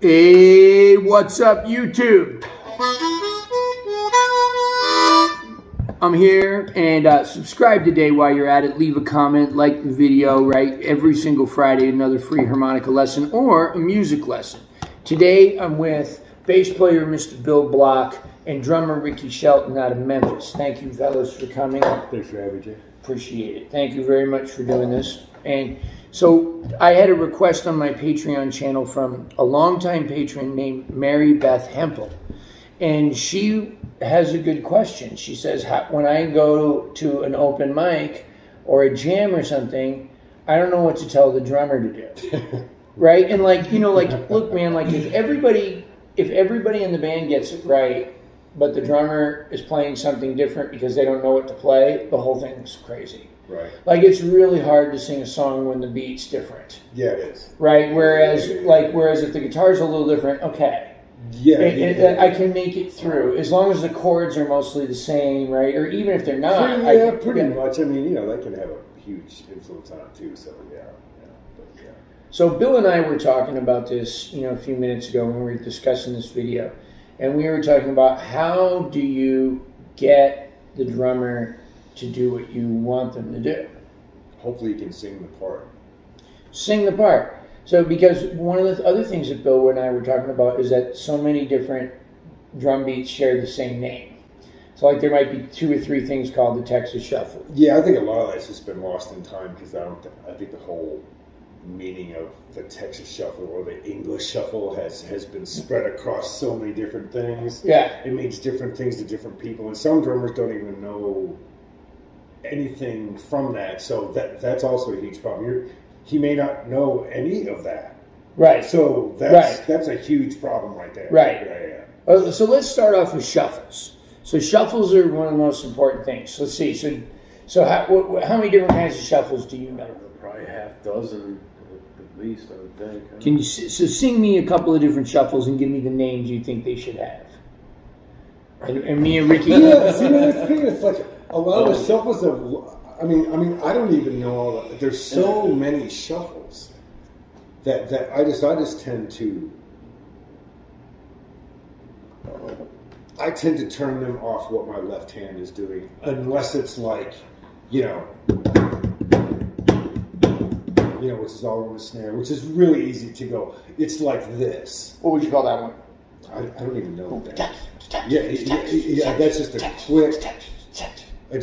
Hey, what's up, YouTube? I'm here, and subscribe today while you're at it. Leave a comment, like the video, right? Every single Friday, another free harmonica lesson or a music lesson. Today, I'm with bass player Mr. Bill Blok and drummer Ricci Shelton out of Memphis. Thank you, fellas, for coming. Thanks for having me, Jay. Appreciate it. Thank you very much for doing this. And so I had a request on my Patreon channel from a longtime patron named Mary Beth Hempel. And she has a good question. She says, when I go to an open mic or a jam or something, I don't know what to tell the drummer to do. Right? And like, you know, like, look, man, like if everybody in the band gets it right, but the drummer is playing something different because they don't know what to play, the whole thing's crazy. Right. Like, it's really hard to sing a song when the beat's different. Yeah, it is. Right? Whereas if the guitar's a little different, okay. Yeah. I can make it through as long as the chords are mostly the same, right? Or even if they're not. Pretty much. I mean, you know, that can have a huge influence on it too. So yeah. So Bill and I were talking about this, you know, a few minutes ago when we were discussing this video, and we were talking about how do you get the drummer to do what you want them to do. Hopefully, you can sing the part. Sing the part. So, because one of the other things that Bill and I were talking about is that so many different drum beats share the same name. So, like, there might be 2 or 3 things called the Texas Shuffle. Yeah, I think a lot of that's just been lost in time because I think the whole meaning of the Texas Shuffle or the English Shuffle has been spread across so many different things. Yeah. It means different things to different people, and some drummers don't even know anything from that. So that's also a huge problem. He may not know any of that. Right. So that's a huge problem right there. Right. Yeah. So let's start off with shuffles. So shuffles are one of the most important things. Let's see. So how many different kinds of shuffles do you know? Probably half dozen at least, I would think. Can you sing me a couple of different shuffles and give me the names you think they should have? And me and Ricky. Yeah. See, the thing is, like a lot of the shuffles of. I mean, I don't even know all that. There's so many shuffles that I just tend to. I tend to turn them off what my left hand is doing, unless it's like, you know, which is all on the snare, which is really easy to go. It's like this. What would you call that one? I don't even know that. Yeah. That's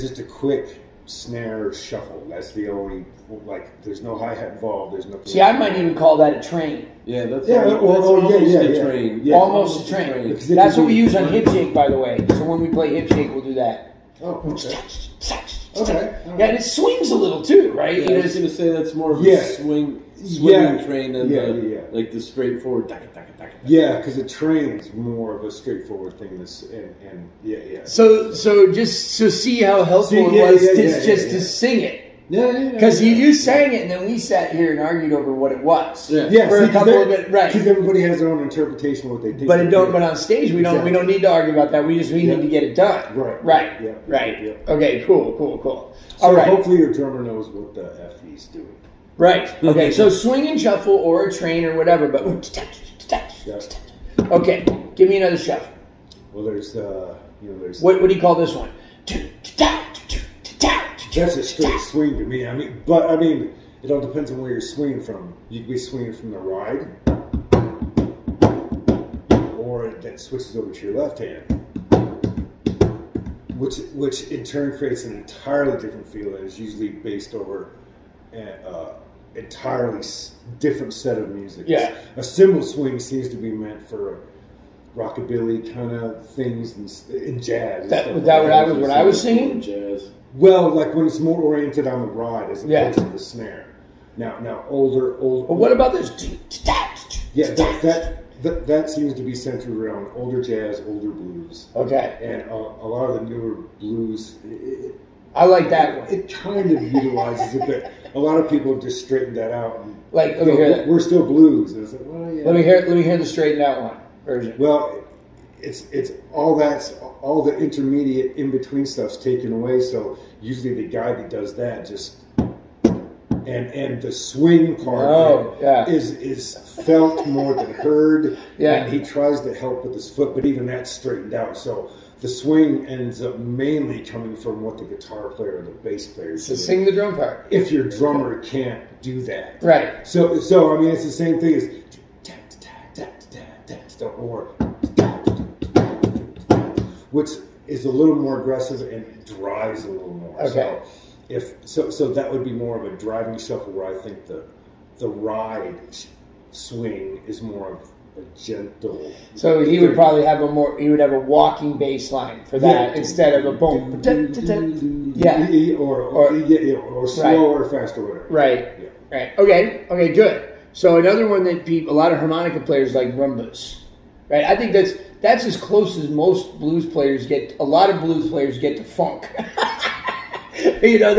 just a quick snare shuffle. That's the only, like, there's no hi-hat involved. There's no. See, I might even call that a train. Yeah, that's almost a train. Yeah. Almost a train. That's what we use on hip shake, by the way. So when we play hip shake, we'll do that. Oh, okay. Okay. Yeah, and it swings a little too, right? Yeah, I was going to say that's more of a swinging train than like the straightforward. Yeah, because a train's more of a straightforward thing. So see how helpful it was to sing it. Yeah. Because you sang it, and then we sat here and argued over what it was. Yeah. For a couple of minutes, right? Because everybody has their own interpretation of what they think. But on stage we don't need to argue about that. We need to get it done. Right. Yeah. Okay. Cool. So hopefully your drummer knows what the F he's doing. Right. Okay. So swing and shuffle or a train or whatever. But okay, give me another shuffle. Well, there's what do you call this one? That's a straight swing to me. I mean, it all depends on where you're swinging from. You could be swinging from the ride, or that switches over to your left hand, which in turn creates an entirely different feel that is usually based over an entirely different set of music. Yeah. A cymbal swing seems to be meant for rockabilly kind of things in jazz. What I was singing? Jazz. Well, like when it's more oriented on the ride as opposed to the snare. Now older. But what about this? Yeah, that seems to be centered around older jazz, older blues. Okay. And a lot of the newer blues. I like that one. It kind of utilizes it, but a lot of people have just straightened that out. And, let me hear that. We're still blues. And it's like, well, yeah. Let me hear the straightened out one version. Well, it's all the intermediate in between stuff's taken away. So usually the guy that does that just and the swing part is felt more than heard. Yeah. And he tries to help with his foot, but even that's straightened out. So the swing ends up mainly coming from what the guitar player or the bass player is doing. Sing the drum part. If your drummer can't do that. Right. So I mean, it's the same thing as or which is a little more aggressive and drives a little more. Okay. So that would be more of a driving shuffle, where I think the ride swing is more of a gentle. So he would probably have a walking bass line for that instead of a boom. Or slow or fast or whatever. Right. Yeah. Right. Okay, good. So another one that a lot of harmonica players like rumbas. Right. I think that's as close as most blues players get. A lot of blues players get to funk. You know,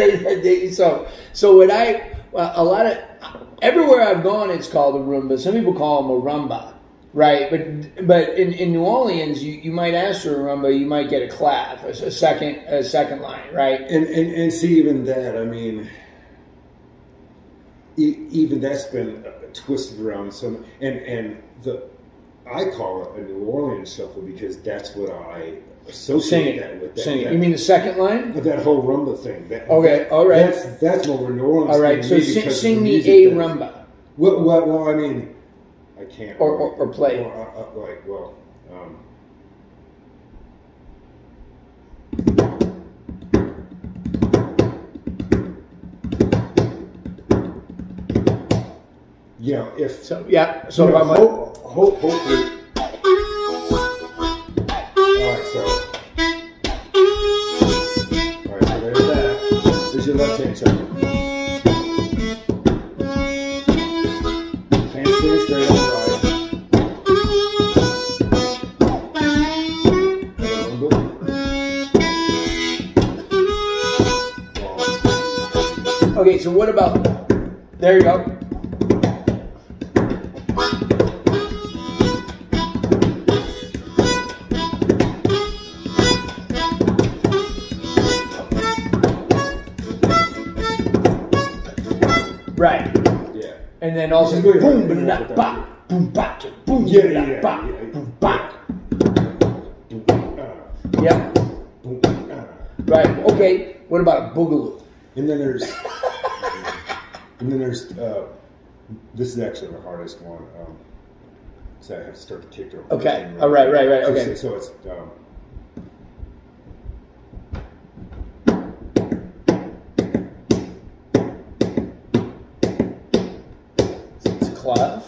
everywhere I've gone, it's called a rumba. Some people call them a rumba, right? But in New Orleans, you might ask for a rumba, you might get a clav, a second line, right? And see, even that, I mean, even that's been twisted around some, and I call it a New Orleans shuffle because that's what I associate that with. You mean the second line? That whole rumba thing. Okay, all right. That's what we're New Orleans. All right, so sing me a rumba. Well, I mean, I can't. Or play. You know, if so, yeah. So, you know, hopefully. Your left hand shuffle. Hand stay straight on the right. Okay, so what about, there you go. Right. Yeah. And then also boom, ba ba, boom, ba, boom, ba, boom, ba. Yep. Right. Okay. What about a boogaloo? And then there's, this is actually the hardest one. So I have to start the kick drum. Okay. Oh, right. Okay. So it's. Clav.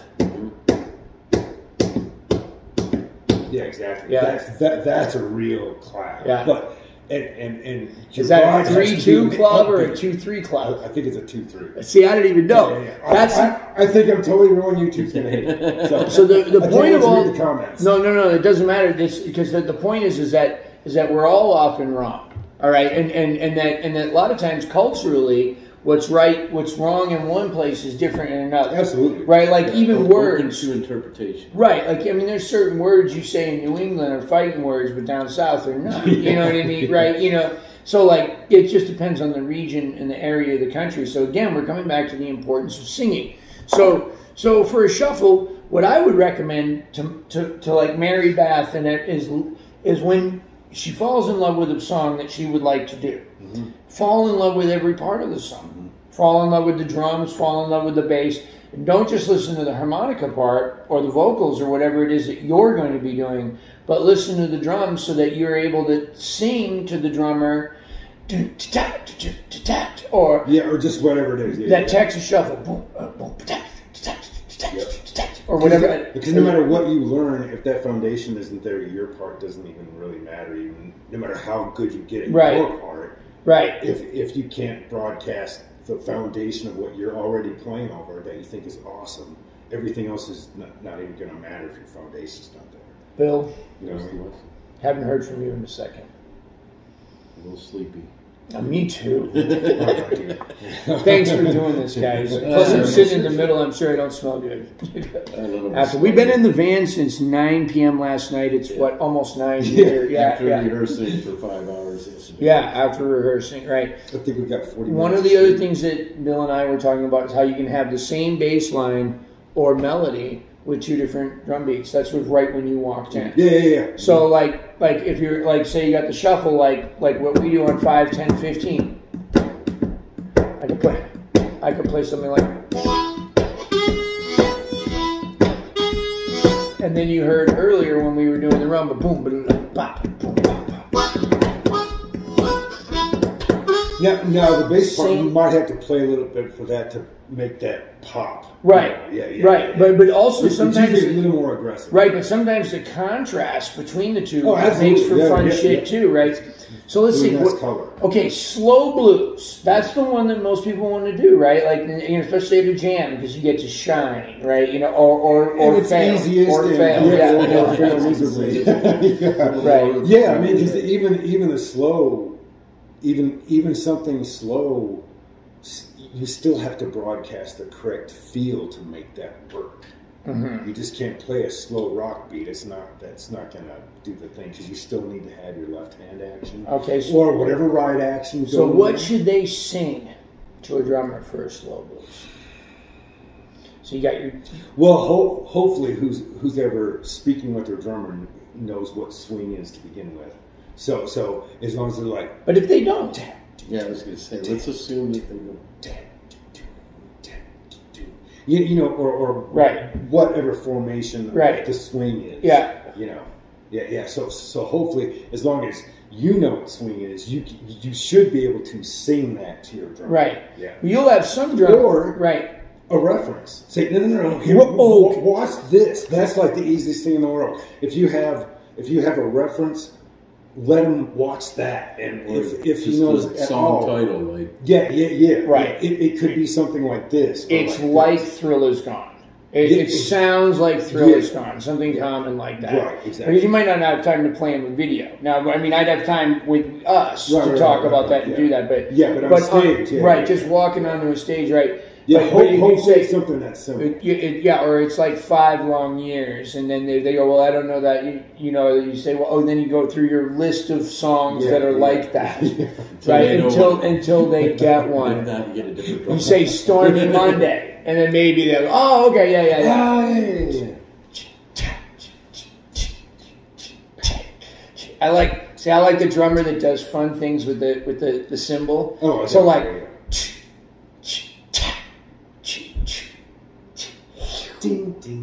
Yeah, exactly. Yeah. That's a real clav. Yeah. But and is that a 3-2 clav or a 2-3 clav? I think it's a 2-3. See, I didn't even know. Yeah. I think I'm totally wrong. YouTube's gonna hate it. So the point of all the comments. No, it doesn't matter. This because the point is that we're all often wrong. All right, and that a lot of times culturally, what's right, what's wrong in one place is different in another. Absolutely. Right, like even words. Open to interpretation. Right, like, I mean, there's certain words you say in New England are fighting words, but down south they're not. You know what I mean? Right, you know. So, like, it just depends on the region and the area of the country. So, again, we're coming back to the importance of singing. So for a shuffle, what I would recommend to like Mary Beth and it is when she falls in love with a song that she would like to do. Mm-hmm. Fall in love with every part of the song. Mm-hmm. Fall in love with the drums, fall in love with the bass. And don't just listen to the harmonica part or the vocals or whatever it is that you're going to be doing, but listen to the drums so that you're able to sing to the drummer, or just whatever it is. Yeah, that Texas shuffle, or whatever. Because no matter what you learn, if that foundation isn't there, your part doesn't even really matter. Even no matter how good you get at your part, right? If you can't broadcast the foundation of what you're already playing over that you think is awesome, everything else is not even going to matter if your foundation's not there. Bill, you know, haven't heard from you in a second. A little sleepy. Me too. Thanks for doing this, guys. Plus, I'm sitting in the middle. I'm sure I don't smell good. We've been in the van since 9 p.m. last night. It's what, almost 9 here. After rehearsing for 5 hours yesterday. Yeah, after rehearsing, right. I think we got 40 minutes. One of the other things that Bill and I were talking about is how you can have the same bass line or melody with 2 different drum beats. That's was right when you walked in. Yeah. So like if you're like, say you got the shuffle like what we do on 5, 10, 15. I could play something like, and then you heard earlier when we were doing the rumba, boom, boom, bop, boom, bop, bop. Now the bass part, you might have to play a little bit for that to make that pop. Right. Yeah. Right. But also sometimes it's a little more aggressive. Right, but sometimes the contrast between the two makes for fun shit too, right? So let's see. Okay, slow blues. That's the one that most people want to do, right? Like, especially at a jam, because you get to shine, right? or fail, or fail, or fail miserably. Right. Yeah, I mean, because even a slow, even something slow, you still have to broadcast the correct feel to make that work. Mm-hmm. You just can't play a slow rock beat. That's not going to do the thing, because you still need to have your left hand action. Okay. Or whatever right action. So what should they sing to a drummer for a slow blues? So you got your... Well, hopefully who's ever speaking with their drummer knows what swing is to begin with. So as long as they're like... But if they don't... Yeah, I was going to say, let's assume that they don't. Or whatever formation the swing is. Yeah. Yeah. So hopefully, as long as you know what swing is, you should be able to sing that to your drummer. Right. Yeah. You'll have some drummer. Or a reference. Say, no. Here, watch this. That's like the easiest thing in the world. If you have a reference, let him watch that, and if he knows the song title, like right, it could be something like this. It's like Thriller's Gone. It sounds like Thriller's Gone, something common like that. Right, exactly. Because you might not have time to play him a video. Now, I mean, I'd have time with us to talk about that and do that, but on stage, just walking onto a stage, right. Yeah, hopefully something that's simple. Or it's like 5 long years, and then they go, well, I don't know that. You say, well, then you go through your list of songs that are like that, right? Until they get one. You say Stormy Monday, and then maybe they'll go, oh, okay, yeah. I like the drummer that does fun things with the cymbal. Oh, so like.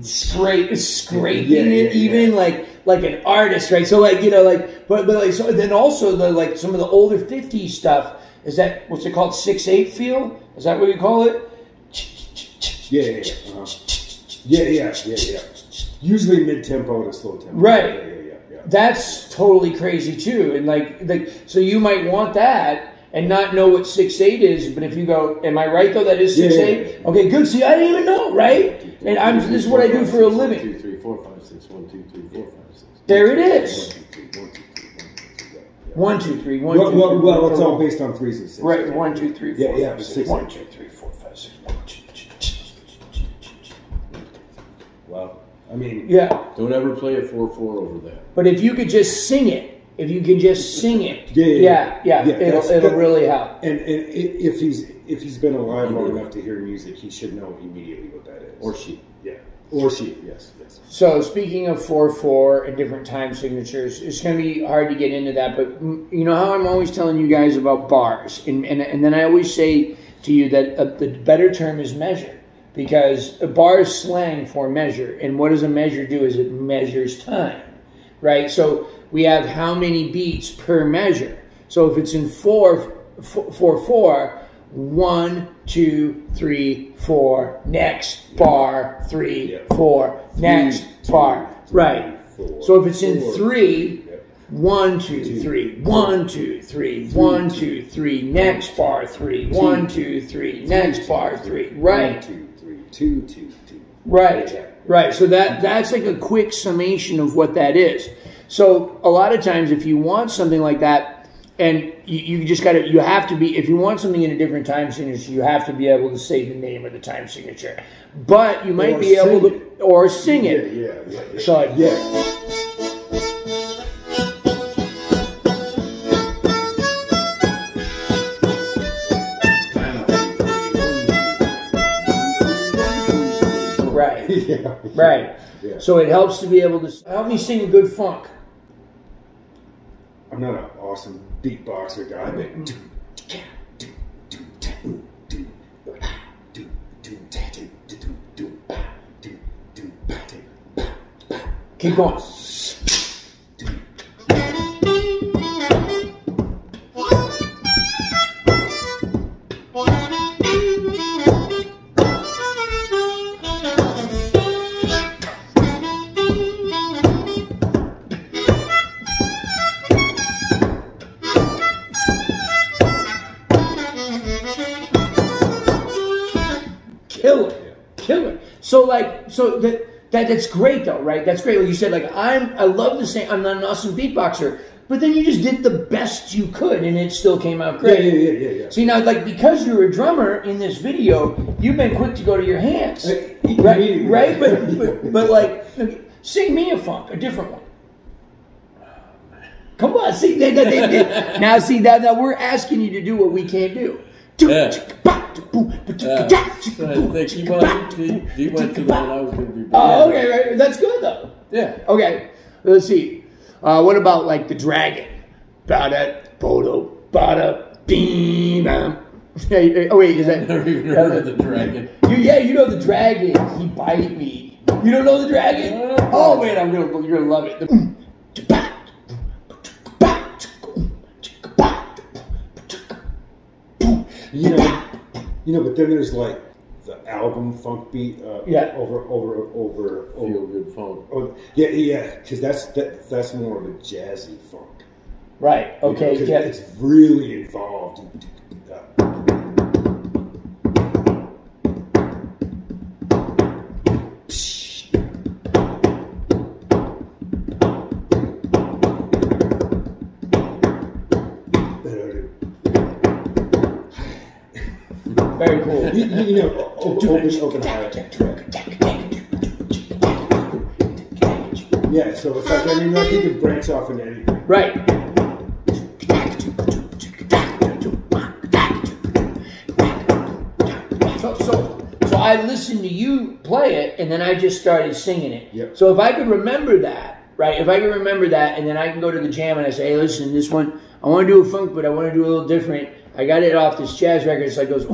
Scraping it even like an artist, right? So but then also some of the older 50s stuff, is that what's it called, 6/8 feel? Is that what you call it? Yeah. Usually mid-tempo to slow tempo. Right. Yeah. That's totally crazy too. And so you might want that and not know what 6/8 is, but if you go, am I right though? That is 6/8. Okay, good. See, I didn't even know, right? And this is what I do for a living. 1, 2, 3, 4, 5, 6. 1, 2, 3, 4, 5, 6. There it is. 1, 2, 3. 1, 2, 3. Well, it's all based on 3s and 6s. Right. 1, 2, 3, 4, 5, 6. 1, 2, 3, 4, 5, 6. 1, 2, 3. Well, I mean, don't ever play a 4/4 over that. But if you could just sing it. It'll really help. And if he's been alive long enough to hear music, he should know immediately what that is. Or she. Yes. So speaking of 4/4 and different time signatures, it's going to be hard to get into that. But you know how I'm always telling you guys about bars, and then I always say to you that the better term is measure, because a bar is slang for measure, and what does a measure do? Is it measures time, right? So we have how many beats per measure. So if it's in 4/4, 1, 2, 3, 4, next bar, 3, 4, next bar. Right. So if it's in 3, 1, 2, 3, 1, 2, 3, 1, 2, 3, next bar, 3, 1, 2, 3, next bar, 3. Right. 1, 2, 3, 2, 2, 2. Right. So that's like a quick summation of what that is. So a lot of times if you want something like that, And you just got to, you have to be, if you want something in a different time signature, you have to be able to say the name of the time signature. But you might be able to, or sing it. Yeah. So, Right. Right. Yeah. So it helps to be able to, help me sing a good funk. I'm not an awesome beatboxer guy, but keep going. Killer. So that's great though, right? That's great. Like you said, like I love to sing. I'm not an awesome beatboxer, but then you just did the best you could, and it still came out great. Yeah. See now, like because you're a drummer in this video, you've been quick to go to your hands, right? But like, sing me a funk, a different one. Come on, see now. See now we're asking you to do what we can't do. Yeah. He went to the one I was going to be. Oh, okay, right. That's good though. Yeah. Okay. Let's see. What about like the dragon? Bada bodo bada beam. Oh wait, is that? I've never even heard of the dragon. You know the dragon. He bite me. You don't know the dragon? Oh wait, you're gonna love it. You know, but then there's like the album funk beat. Over Feel Good Funk. Yeah, because that's more of a jazzy funk. Right. Okay. You know, it's really involved. Very cool. You know, open high. Yeah, so it's like, I think it breaks off into anything. Right. So I listened to you play it, and then I just started singing it. Yep. So if I could remember that, right? If I could remember that, and then I can go to the jam and I say, hey, listen, this one, I want to do a funk, but I want to do a little different. I got it off this jazz record, so it goes.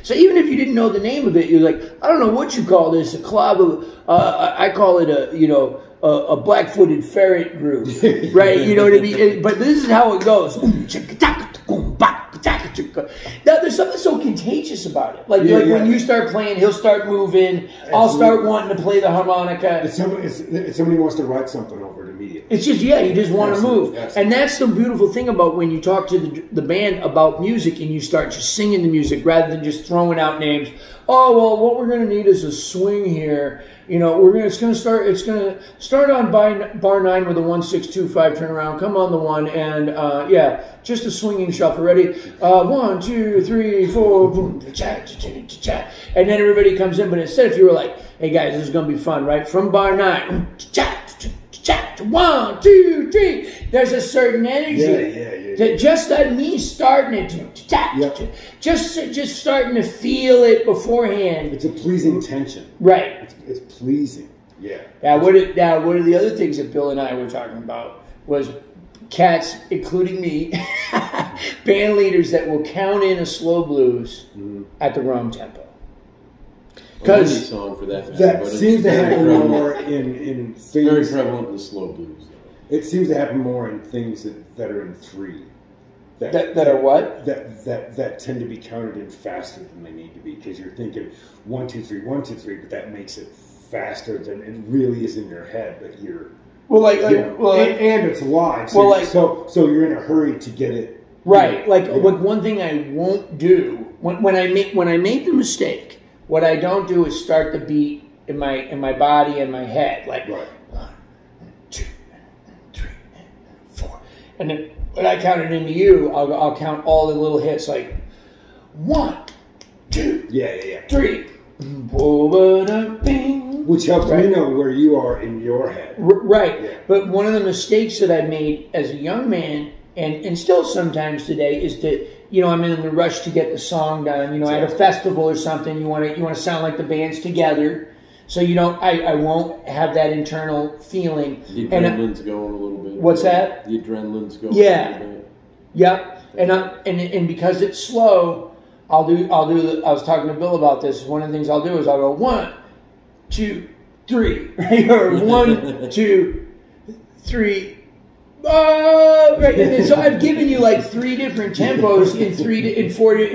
So even if you didn't know the name of it, you're like, I don't know what you call this, a clav. I call it a black-footed ferret groove, right? You know what I mean? But this is how it goes. Now, there's something so contagious about it. Like when you start playing, he'll start moving. I'll start wanting to play the harmonica. If somebody wants to write something over it immediately. It's just, you just want to move. Absolutely. And that's the beautiful thing about when you talk to the band about music and you start just singing the music rather than just throwing out names. Oh, well, what we're going to need is a swing here. You know, it's going to start on bar 9 with a 1-6-2-5 turnaround. Come on the 1 and just a swinging shuffle. Ready? 1, 2, 3, 4, boom, cha-cha-cha-cha-cha. And then everybody comes in. But instead, if you were like, hey guys, this is going to be fun, right? From bar 9, cha-cha-cha-cha, 1, 2, 3. There's a certain energy. Just that me starting it, just starting to feel it beforehand. It's a pleasing tension. Right. It's pleasing. Yeah. Now, one of the other things that Bill and I were talking about was cats, including me, band leaders that will count in a slow blues at the wrong tempo. Because song for that seems to happen more in things. Very prevalent in the slow blues. It seems to happen more in things that are in 3. That are what? That tend to be counted in faster than they need to be, because you're thinking 1, 2, 3, 1, 2, 3, but that makes it faster than it really is in your head. But you're and it's live. So you're in a hurry to get it right. One thing I won't do when I make the mistake, what I don't do is start the beat in my body and my head. Like, right. And then when I count it into you, I'll count all the little hits like 1, 2, 3. Which helps me know where you are in your head. Right. Yeah. But one of the mistakes that I made as a young man, and still sometimes today, is that, you know, I'm in the rush to get the song done. You know, at a festival or something, you want to sound like the band's together. So you don't. I won't have that internal feeling. The adrenaline's going a little bit. What's that? The adrenaline's going. Yeah. A little bit. Yep. And because it's slow, I'll do. I was talking to Bill about this. One of the things I'll do is I'll go 1, 2, 3, right? Or 1, 2, 3. Right. And so I've given you like 3 different tempos in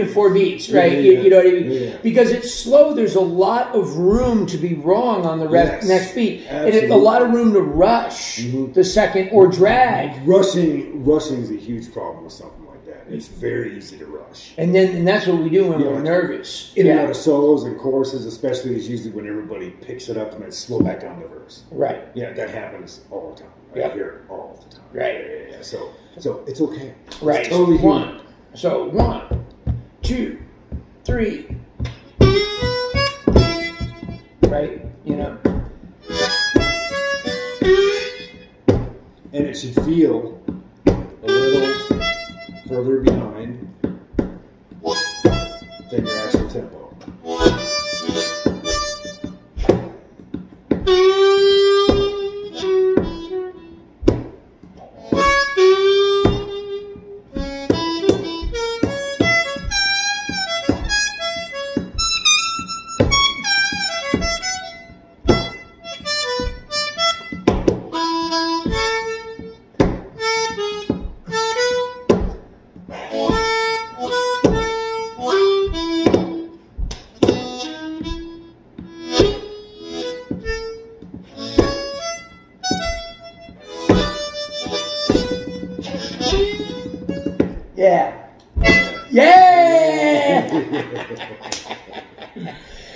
4 beats, right? You know what I mean? Yeah. Because it's slow, there's a lot of room to be wrong on the next beat, and a lot of room to rush the second or drag. Rushing is a huge problem with something like that. It's very easy to rush, and that's what we do when we're nervous. In and out of solos and choruses, especially, is usually when everybody picks it up and then slow back down the verse. Right. Yeah, that happens all the time. I hear it all the time. Right. Yeah. So it's okay. Right. It's totally human. So 1, 2, 3. Right. You know. And it should feel a little further behind than your actual tempo.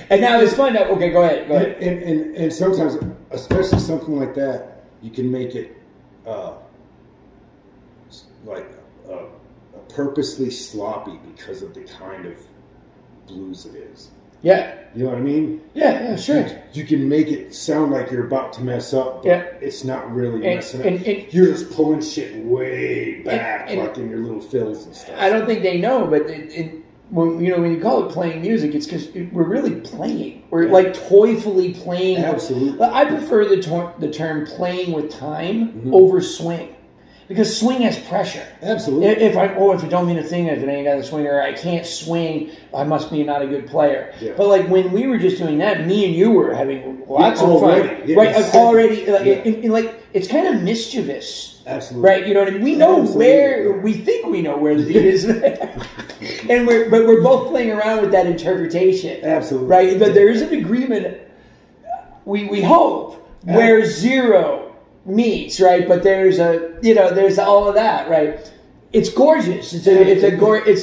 And now it's fun. Okay, go ahead. And sometimes, especially something like that, you can make it purposely sloppy because of the kind of blues it is. Yeah. You know what I mean? Yeah, sure. You can make it sound like you're about to mess up, but it's not really messing up. And you're just pulling shit way back, like in your little fills and stuff. I don't think they know, but when you call it playing music, it's because we're really playing. We're like toyfully playing. Absolutely. I prefer the term playing with time over swing. Because swing has pressure. Absolutely. If it don't mean a thing, if it ain't got a swing, or I can't swing, I must be not a good player. Yeah. But like when we were just doing that, me and you were having lots of fun. Yeah, right? Already, it's kind of mischievous. Absolutely. Right? You know what I mean? We know we think we know where the beat is. And we're both playing around with that interpretation. Absolutely. Right? But there is an agreement, we hope, where 0 meets, right? But there's all of that, right? It's gorgeous. It's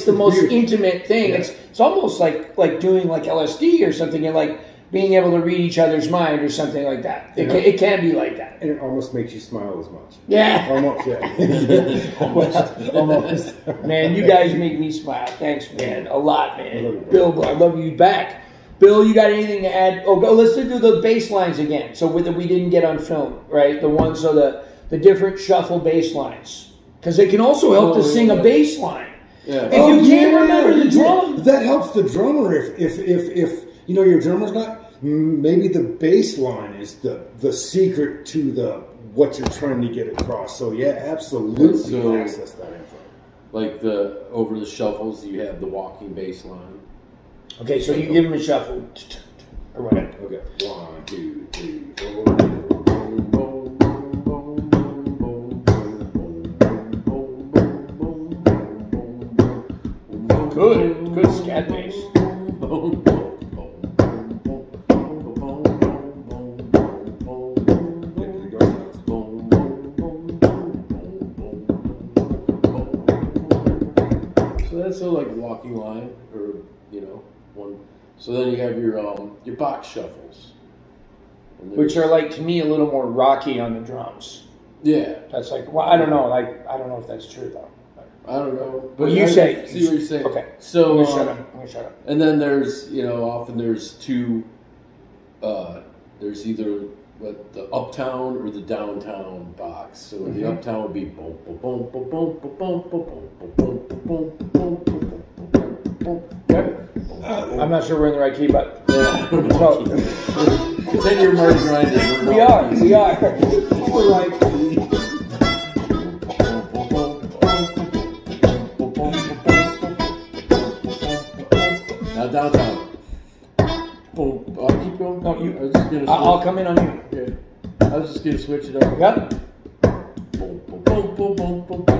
the most intimate thing. Yeah. It's almost like doing like LSD or something, and like being able to read each other's mind or something like that. It can be like that, and it almost makes you smile as much. Yeah, almost. Yeah, almost. Man, you guys make me smile. Thanks, man, a lot, man. Bill, I love you back. Bill, you got anything to add? Oh, let's do the bass lines again. So we didn't get on film, right? The ones, so the different shuffle bass lines. Because they can also help to sing a bass line. Yeah. If you can't remember the drum. That helps the drummer if you know your drummer's not, maybe the bass line is the secret to what you're trying to get across. So yeah, absolutely. So, access that info. Like over the shuffles, you have the walking bass line. Okay, so you give him a shuffle. Or whatever. Okay. 1, 2, 3, 4. Good scat bass. So that's sort of like a walking line, or one. So then you have your box shuffles, which are like, to me, a little more rocky on the drums. Yeah. That's like, well, I don't know. Like, I don't know if that's true though. I don't know. But you say. See what you're saying. Okay. So I'm gonna shut up. And then there's, often there's two. There's either the uptown or the downtown box. So the uptown would be boom, boom, boom, boom, boom, boom, boom, boom, boom, boom, boom, boom. I'm not sure we're in the right key, but yeah. So, Then you're more grinding. We are. We're right key. Now downtown. Boom. I'll keep going. No, I was just gonna I'll come in on you. Yeah. I was just gonna switch it up. Yep. Boom, boom, boom, boom, boom, boom.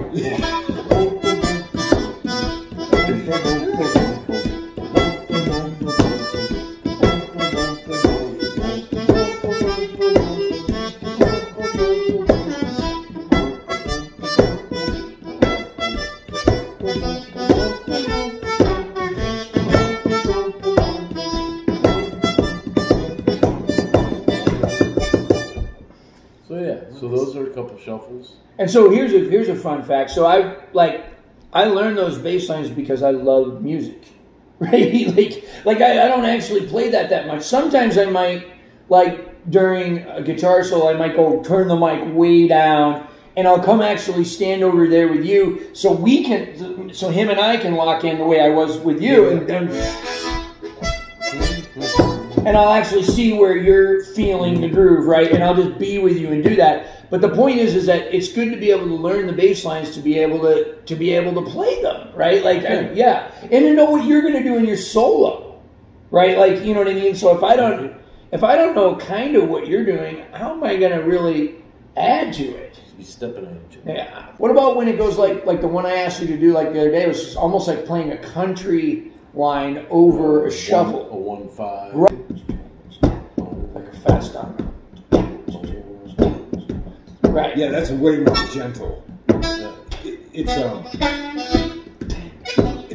So those are a couple shuffles. And so here's a fun fact. So I learned those bass lines because I love music, right? like I don't actually play that much. Sometimes I might, like during a guitar solo, I might go turn the mic way down, and I'll come actually stand over there with you, so him and I can lock in the way I was with you, and I'll actually see where you're feeling the groove, right? And I'll just be with you and do that. But the point is that it's good to be able to learn the bass lines to be able to play them, right? Like, yeah, and to know what you're going to do in your solo, right? Like, you know what I mean? So if I don't know kind of what you're doing, how am I going to really add to it? Be stepping on each other. Yeah. What about when it goes like the one I asked you to do like the other day? It was just almost like playing a country line over a shuffle. A 1-5. Right. Like a fast stop. Right. Yeah, that's way more gentle. It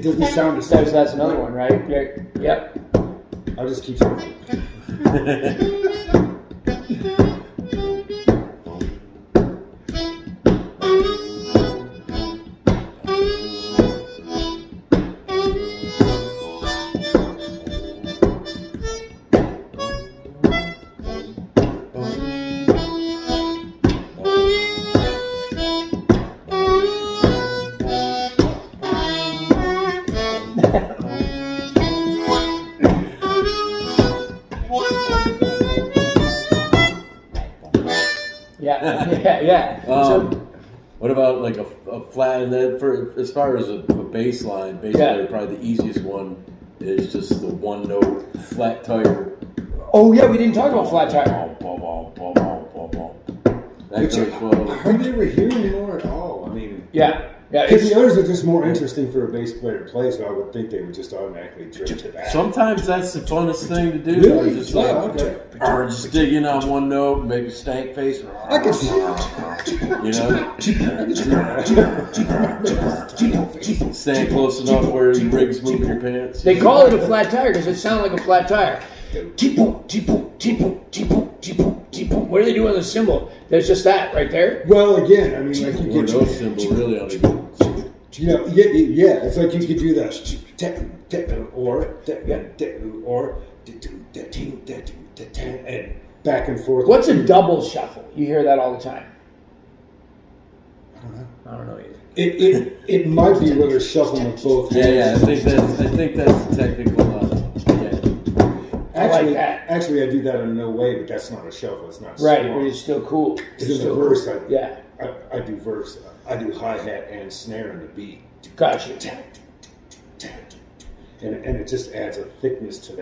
doesn't sound the same. That's another one, right? Yeah. Yep. I'll just keep talking. Yeah. What about like a flat? And then as far as a bass line, probably the easiest one is just the one note flat tire. Oh yeah, we didn't talk about flat tire. Which I hardly ever hear anymore at all. I mean, yeah. Because the others are just more interesting for a bass player to play, so I would think they would just automatically drift to that. Sometimes that's the funnest thing to do. Really? Just or just dig in on one note, make a stank face. I could stand close enough where the rig's moving your pants. They call it a flat tire because it sounds like a flat tire. Tipo, tipo, tipo, tipo, tipo, tipo. What do they do with the cymbal? There's just that right there. Well, again, I mean, like you get no cymbal really on it. Yeah, it's like you could do that, and back and forth. What's a double shuffle? You hear that all the time. I don't know either. It might be where they're shuffling with both hands. Yeah. I think that's technical. Actually, I do that in no way, but that's not a shuffle. It's not right, strong. but it's still cool. Because in the verse, I do verse. I do hi-hat and snare in the beat. Gotcha. And it just adds a thickness to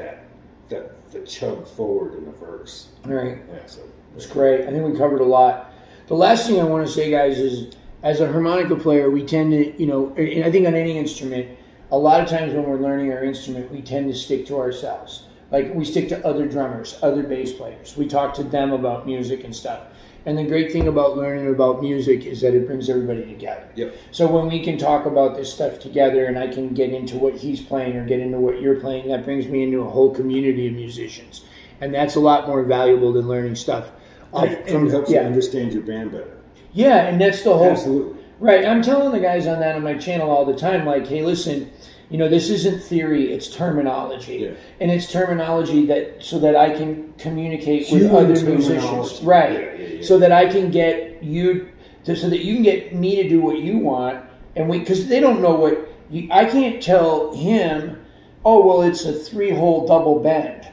the chug forward in the verse. All right. Yeah, so it's great. I think we covered a lot. The last thing I want to say, guys, is as a harmonica player, we tend to, and I think on any instrument, a lot of times when we're learning our instrument, we tend to stick to ourselves. Like, we stick to other drummers, other bass players. We talk to them about music and stuff. And the great thing about learning about music is that it brings everybody together. Yep. So when we can talk about this stuff together and I can get into what he's playing or get into what you're playing, that brings me into a whole community of musicians. And that's a lot more valuable than learning stuff. It helps you understand your band better. Yeah, and that's the whole... Absolutely. Right. I'm telling the guys on that on my channel all the time, like, hey, listen, you know, this isn't theory, it's terminology. Yeah. And it's terminology that so that I can communicate with other musicians. Right. Yeah. So that I can get you, so that you can get me to do what you want. And because they don't know what, I can't tell him, oh, well, it's a 3-hole double bend.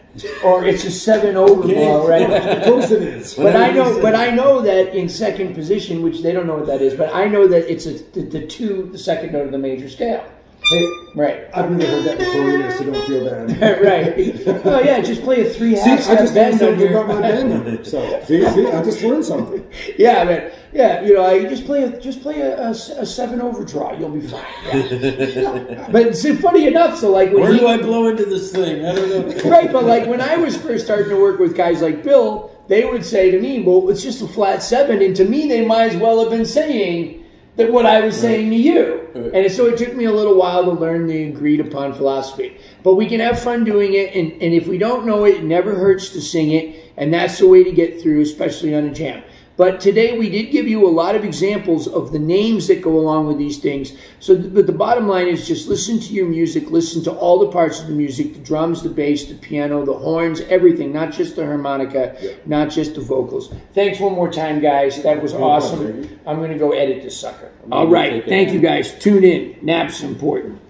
Or it's a 7 overblow, right? Of course it is. But I know that in second position, which they don't know what that is, but I know that it's the second note of the major scale. Hey, right. I've never heard that before either, so don't feel bad. Right. Oh yeah, just play a 3/2 step I just bend learned on something about my bend. So see, I just learned something. Yeah, man. Yeah, you know, I just play a 7 overdraw. You'll be fine. Yeah. But it's funny enough. So like, where do I blow into this thing? I don't know. Right, but like when I was first starting to work with guys like Bill, they would say to me, "Well, it's just a flat 7," and to me, they might as well have been saying that what I was saying to you. And so it took me a little while to learn the agreed upon philosophy. But we can have fun doing it, and if we don't know it, it never hurts to sing it, and that's the way to get through, especially on a jam. But today we did give you a lot of examples of the names that go along with these things. So, but the bottom line is just listen to your music, listen to all the parts of the music, the drums, the bass, the piano, the horns, everything, not just the harmonica, not just the vocals. Thanks one more time, guys. That was awesome. I'm going to go edit this sucker. All right. Thank you, guys. Tune in. Nap's important.